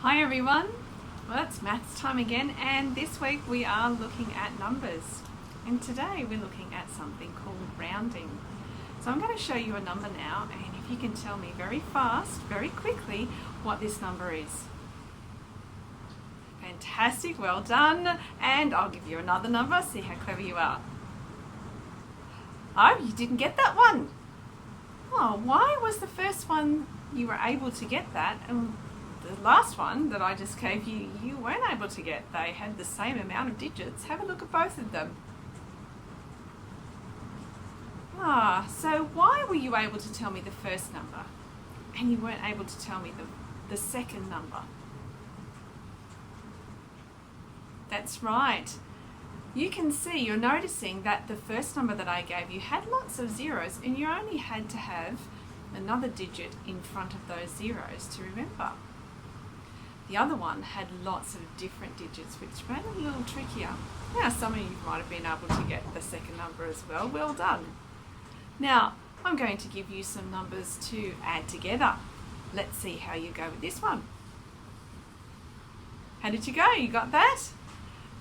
Hi everyone, well it's maths time again, and this week we are looking at numbers, and today we're looking at something called rounding. So I'm going to show you a number now, and if you can tell me very fast, very quickly what this number is. Fantastic, well done, and I'll give you another number, see how clever you are. Oh, you didn't get that one. Oh, why was the first one you were able to get that, and the last one that I just gave you, you weren't able to get? They had the same amount of digits. Have a look at both of them. So why were you able to tell me the first number and you weren't able to tell me the second number? That's right. You can see, you're noticing that the first number that I gave you had lots of zeros, and you only had to have another digit in front of those zeros to remember. The other one had lots of different digits, which made it a little trickier. Now, some of you might have been able to get the second number as well. Well done. Now, I'm going to give you some numbers to add together. Let's see how you go with this one. How did you go? You got that?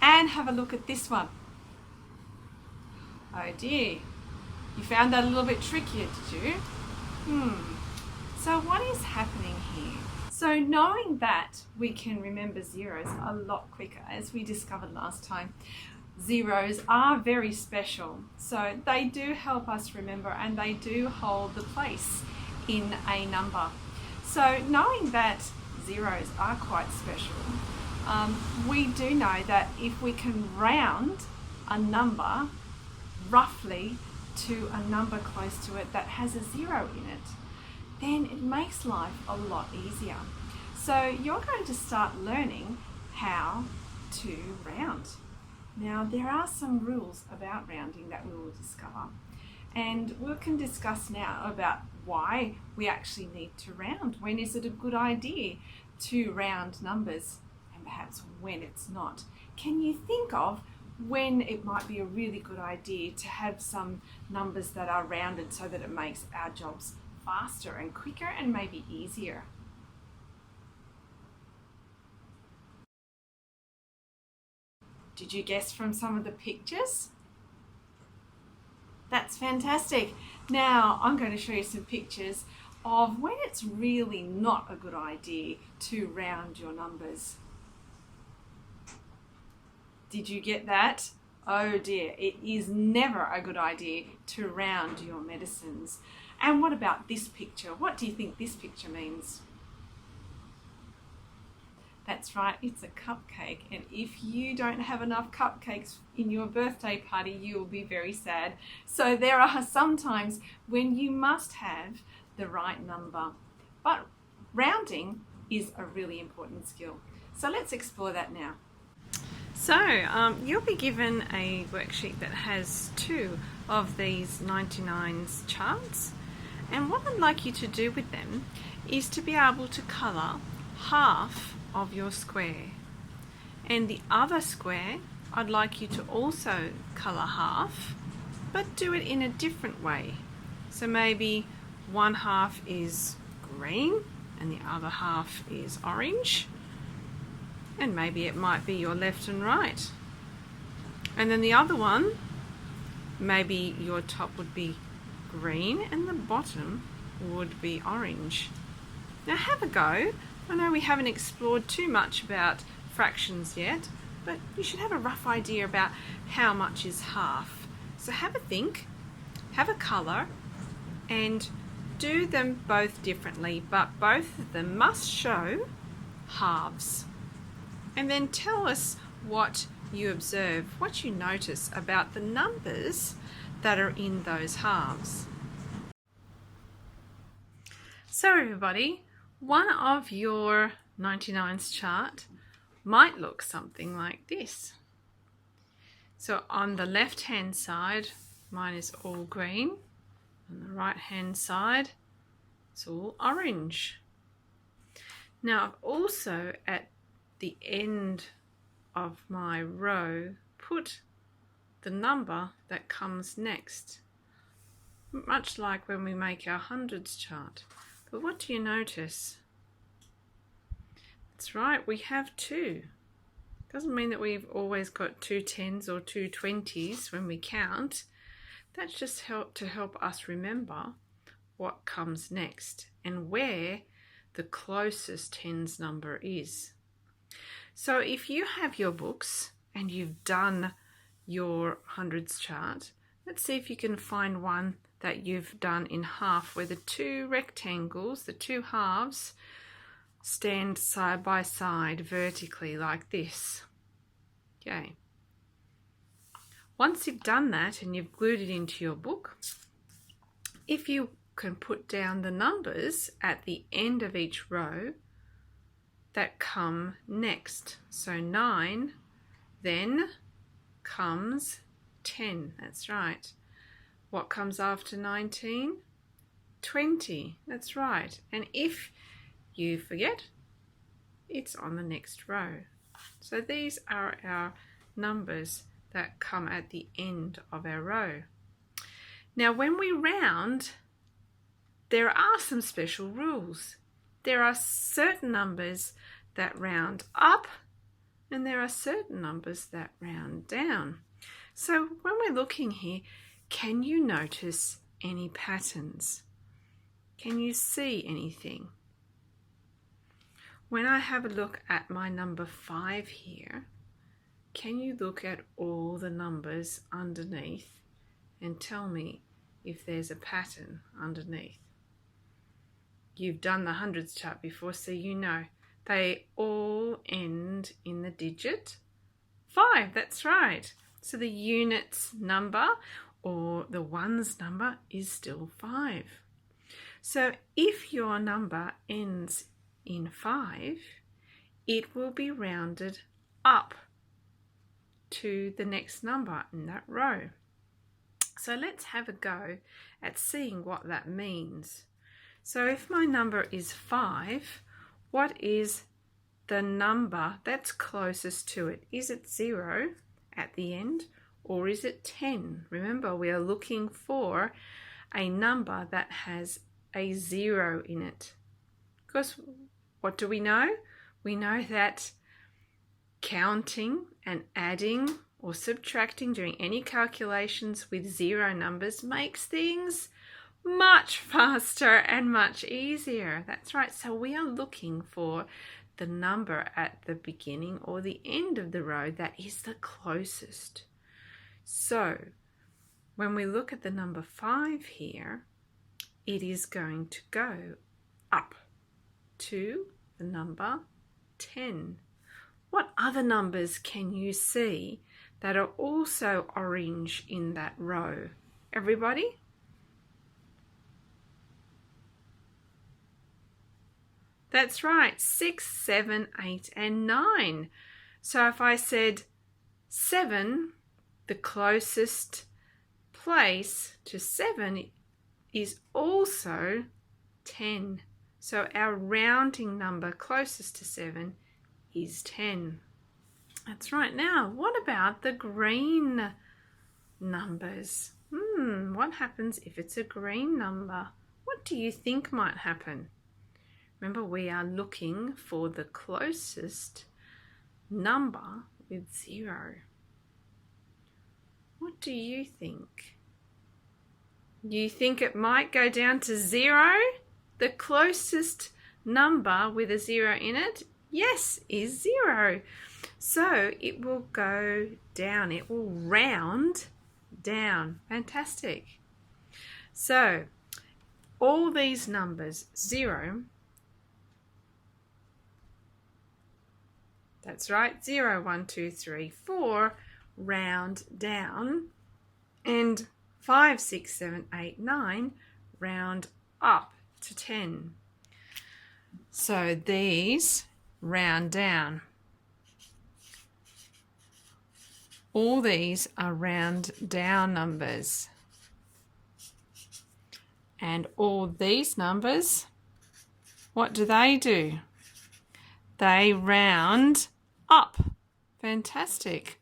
And have a look at this one. Oh dear, you found that a little bit trickier, did you? So what is happening here? So knowing that we can remember zeros a lot quicker, as we discovered last time, zeros are very special. So they do help us remember, and they do hold the place in a number. So knowing that zeros are quite special, we do know that if we can round a number roughly to a number close to it that has a zero in it, then it makes life a lot easier. So you're going to start learning how to round. Now, there are some rules about rounding that we will discover, and we can discuss now about why we actually need to round. When is it a good idea to round numbers, and perhaps when it's not? Can you think of when it might be a really good idea to have some numbers that are rounded so that it makes our jobs faster and quicker and maybe easier? Did you guess from some of the pictures? That's fantastic. Now I'm going to show you some pictures of when it's really not a good idea to round your numbers. Did you get that? Oh dear, it is never a good idea to round your medicines. And what about this picture? What do you think this picture means? That's right, it's a cupcake, and if you don't have enough cupcakes in your birthday party, you will be very sad. So there are some times when you must have the right number, but rounding is a really important skill. So let's explore that now. So you'll be given a worksheet that has two of these 99's charts, and what I'd like you to do with them is to be able to colour half of your square, and the other square I'd like you to also colour half, but do it in a different way. So maybe one half is green and the other half is orange, and maybe it might be your left and right. And then the other one, maybe your top would be green and the bottom would be orange. Now have a go. I know we haven't explored too much about fractions yet, but you should have a rough idea about how much is half. So have a think, have a colour, and do them both differently, but both of them must show halves. And then tell us what you observe, what you notice about the numbers that are in those halves. So everybody, one of your 99's chart might look something like this. So on the left hand side, mine is all green. On the right hand side, it's all orange. Now I've also at the end of my row put the number that comes next, much like when we make our hundreds chart. But what do you notice? That's right, we have 2. Doesn't mean that we've always got 2 10s or 2 20s when we count. That's just to help us remember what comes next and where the closest tens number is. So if you have your books and you've done your hundreds chart, let's see if you can find one that you've done in half where the 2 rectangles, the 2 halves, stand side by side vertically like this. Okay. Once you've done that and you've glued it into your book, if you can put down the numbers at the end of each row that come next. So 9, then comes 10. That's right. What comes after 19? 20. That's right. And if you forget, it's on the next row. So these are our numbers that come at the end of our row. Now when we round, there are some special rules. There are certain numbers that round up and there are certain numbers that round down. So when we're looking here, can you notice any patterns? Can you see anything? When I have a look at my number 5 here, can you look at all the numbers underneath and tell me if there's a pattern underneath? You've done the hundreds chart before, so you know they all end in the digit 5. That's right. So the units number or the ones number is still 5. So if your number ends in 5, it will be rounded up to the next number in that row. So let's have a go at seeing what that means. So if my number is 5, what is the number that's closest to it? Is it 0 at the end or is it 10? Remember, we are looking for a number that has a 0 in it. Because what do we know? We know that counting and adding or subtracting, doing any calculations with 0 numbers makes things much faster and much easier. That's right. So we are looking for the number at the beginning or the end of the row that is the closest. So when we look at the number 5 here, it is going to go up to the number 10. What other numbers can you see that are also orange in that row? Everybody? That's right, 6, 7, 8, and 9. So if I said 7, the closest place to 7 is also 10. So our rounding number closest to 7 is 10. That's right. Now, what about the green numbers? What happens if it's a green number? What do you think might happen? Remember, we are looking for the closest number with 0. What do you think? You think it might go down to 0? The closest number with a 0 in it, yes, is 0. So it will go down. It will round down. Fantastic. So all these numbers, 0, that's right, 0, 1, 2, 3, 4, round down, and 5, 6, 7, 8, 9, round up to 10. So these round down. All these are round down numbers. And all these numbers, what do? They round up. Fantastic.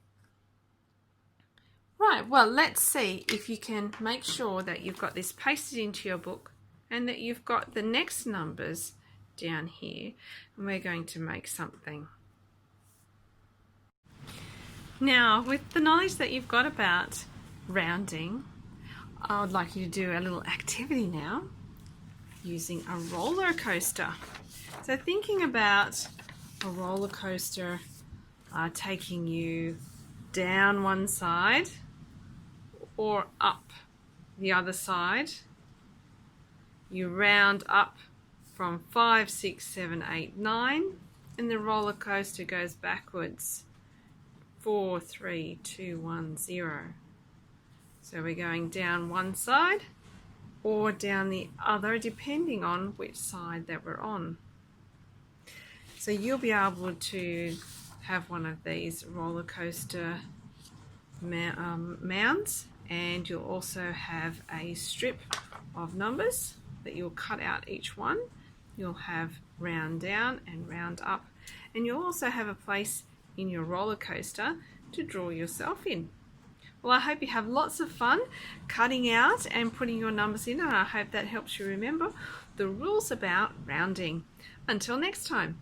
Right, well, let's see if you can make sure that you've got this pasted into your book and that you've got the next numbers down here, and we're going to make something. Now, with the knowledge that you've got about rounding, I would like you to do a little activity now using a roller coaster. So thinking about a roller coaster taking you down one side or up the other side. You round up from 5, 6, 7, 8, 9, and the roller coaster goes backwards. 4, 3, 2, 1, 0. So we're going down one side or down the other, depending on which side that we're on. So you'll be able to have one of these roller coaster mounds, and you'll also have a strip of numbers that you'll cut out each one. You'll have round down and round up, and you'll also have a place in your roller coaster to draw yourself in. Well, I hope you have lots of fun cutting out and putting your numbers in, and I hope that helps you remember the rules about rounding. Until next time.